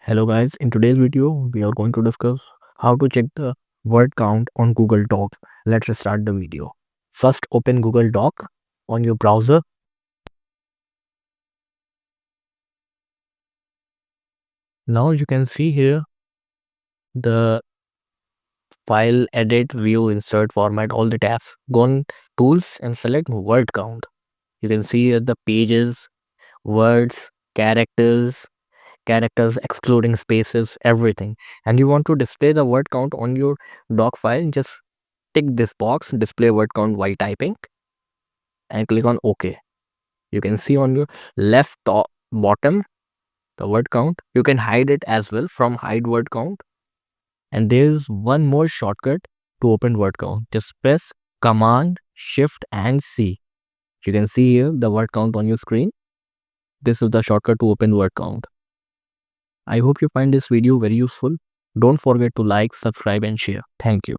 Hello guys, in today's video we are going to discuss how to check the word count on Google Doc. Let's start the video. First open Google Doc on your browser. Now you can see here the file, edit, view, insert, format, all the tabs. Go on tools and select word count. You can see here the pages, words, characters excluding spaces, everything. And you want to display the word count on your doc file, just tick this box, display word count while typing, and click on OK. You can see on your left top bottom the word count. You can hide it as well from hide word count. And there's one more shortcut to open word count. Just press Command Shift and C. You can see here the word count on your screen. This is the shortcut to open word count. I hope you find this video very useful. Don't forget to like, subscribe and share. Thank you.